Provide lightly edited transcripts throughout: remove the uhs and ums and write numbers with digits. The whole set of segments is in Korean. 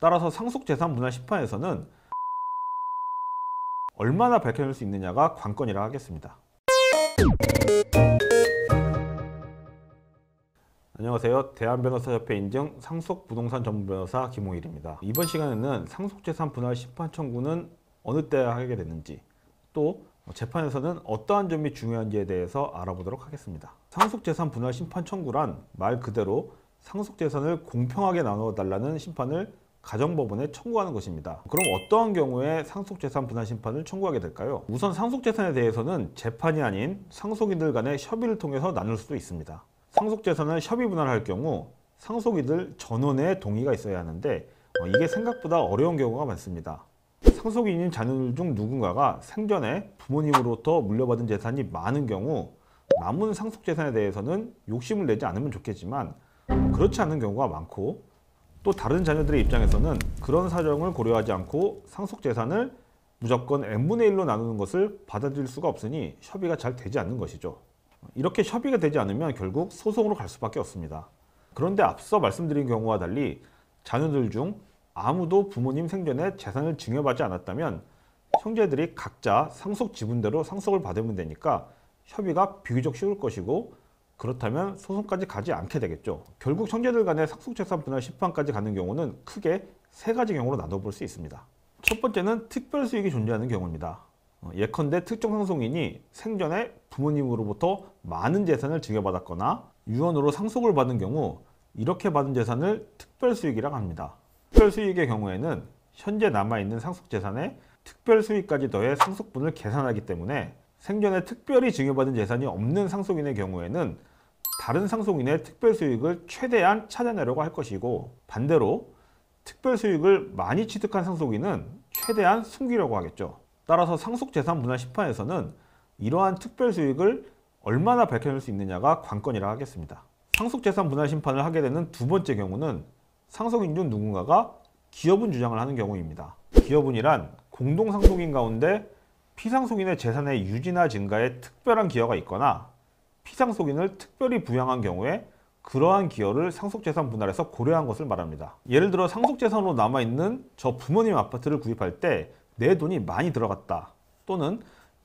따라서 상속재산 분할 심판에서는 얼마나 밝혀낼 수 있느냐가 관건이라 하겠습니다. 안녕하세요. 대한변호사협회 인증 상속부동산 전문변호사 김홍일입니다. 이번 시간에는 상속재산 분할 심판 청구는 어느 때 하게 되는지, 또 재판에서는 어떠한 점이 중요한지에 대해서 알아보도록 하겠습니다. 상속재산 분할 심판 청구란 말 그대로 상속재산을 공평하게 나누어 달라는 심판을 가정법원에 청구하는 것입니다. 그럼 어떠한 경우에 상속재산 분할 심판을 청구하게 될까요? 우선 상속재산에 대해서는 재판이 아닌 상속인들 간의 협의를 통해서 나눌 수도 있습니다. 상속재산을 협의 분할할 경우 상속인들 전원의 동의가 있어야 하는데 이게 생각보다 어려운 경우가 많습니다. 상속인인 자녀들 중 누군가가 생전에 부모님으로부터 물려받은 재산이 많은 경우 남은 상속재산에 대해서는 욕심을 내지 않으면 좋겠지만 그렇지 않은 경우가 많고, 또 다른 자녀들의 입장에서는 그런 사정을 고려하지 않고 상속재산을 무조건 n분의 1로 나누는 것을 받아들일 수가 없으니 협의가 잘 되지 않는 것이죠. 이렇게 협의가 되지 않으면 결국 소송으로 갈 수밖에 없습니다. 그런데 앞서 말씀드린 경우와 달리 자녀들 중 아무도 부모님 생전에 재산을 증여받지 않았다면 형제들이 각자 상속 지분대로 상속을 받으면 되니까 협의가 비교적 쉬울 것이고, 그렇다면 소송까지 가지 않게 되겠죠. 결국 형제들 간의 상속재산 분할 심판까지 가는 경우는 크게 세 가지 경우로 나눠볼 수 있습니다. 첫 번째는 특별수익이 존재하는 경우입니다. 예컨대 특정 상속인이 생전에 부모님으로부터 많은 재산을 증여받았거나 유언으로 상속을 받은 경우 이렇게 받은 재산을 특별수익이라고 합니다. 특별수익의 경우에는 현재 남아있는 상속재산에 특별수익까지 더해 상속분을 계산하기 때문에 생전에 특별히 증여받은 재산이 없는 상속인의 경우에는 다른 상속인의 특별수익을 최대한 찾아내려고 할 것이고, 반대로 특별수익을 많이 취득한 상속인은 최대한 숨기려고 하겠죠. 따라서 상속재산 분할 심판에서는 이러한 특별수익을 얼마나 밝혀낼 수 있느냐가 관건이라 하겠습니다. 상속재산 분할 심판을 하게 되는 두 번째 경우는 상속인 중 누군가가 기여분 주장을 하는 경우입니다. 기여분이란 공동상속인 가운데 피상속인의 재산의 유지나 증가에 특별한 기여가 있거나 피상속인을 특별히 부양한 경우에 그러한 기여를 상속재산 분할에서 고려한 것을 말합니다. 예를 들어 상속재산으로 남아있는 저 부모님 아파트를 구입할 때 내 돈이 많이 들어갔다, 또는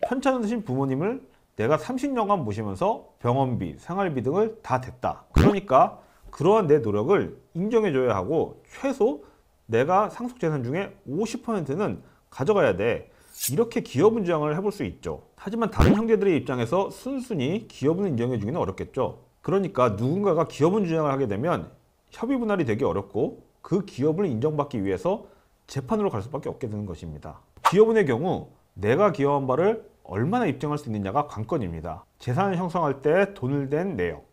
편찮으신 부모님을 내가 30년간 모시면서 병원비, 생활비 등을 다 댔다. 그러니까 그러한 내 노력을 인정해줘야 하고 최소 내가 상속재산 중에 50%는 가져가야 돼. 이렇게 기여분 주장을 해볼 수 있죠. 하지만 다른 형제들의 입장에서 순순히 기여분을 인정해주기는 어렵겠죠. 그러니까 누군가가 기여분 주장을 하게 되면 협의 분할이 되기 어렵고 그 기여분을 인정받기 위해서 재판으로 갈 수밖에 없게 되는 것입니다. 기여분의 경우 내가 기여한 바를 얼마나 입증할 수 있느냐가 관건입니다. 재산을 형성할 때 돈을 댄 내역,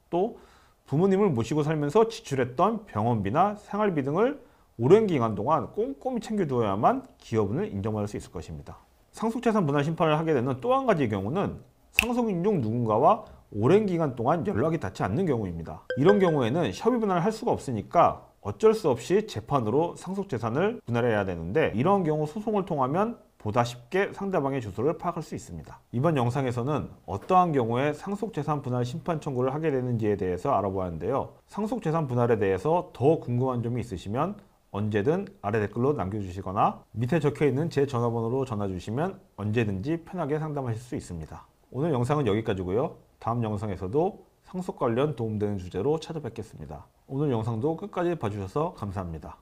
또 부모님을 모시고 살면서 지출했던 병원비나 생활비 등을 오랜 기간 동안 꼼꼼히 챙겨두어야만 기여분을 인정받을 수 있을 것입니다. 상속재산 분할 심판을 하게 되는 또 한 가지 경우는 상속인 중 누군가와 오랜 기간 동안 연락이 닿지 않는 경우입니다. 이런 경우에는 협의 분할을 할 수가 없으니까 어쩔 수 없이 재판으로 상속재산을 분할해야 되는데, 이런 경우 소송을 통하면 보다 쉽게 상대방의 주소를 파악할 수 있습니다. 이번 영상에서는 어떠한 경우에 상속재산 분할 심판 청구를 하게 되는지에 대해서 알아보았는데요. 상속재산 분할에 대해서 더 궁금한 점이 있으시면 언제든 아래 댓글로 남겨주시거나 밑에 적혀있는 제 전화번호로 전화주시면 언제든지 편하게 상담하실 수 있습니다. 오늘 영상은 여기까지고요. 다음 영상에서도 상속 관련 도움되는 주제로 찾아뵙겠습니다. 오늘 영상도 끝까지 봐주셔서 감사합니다.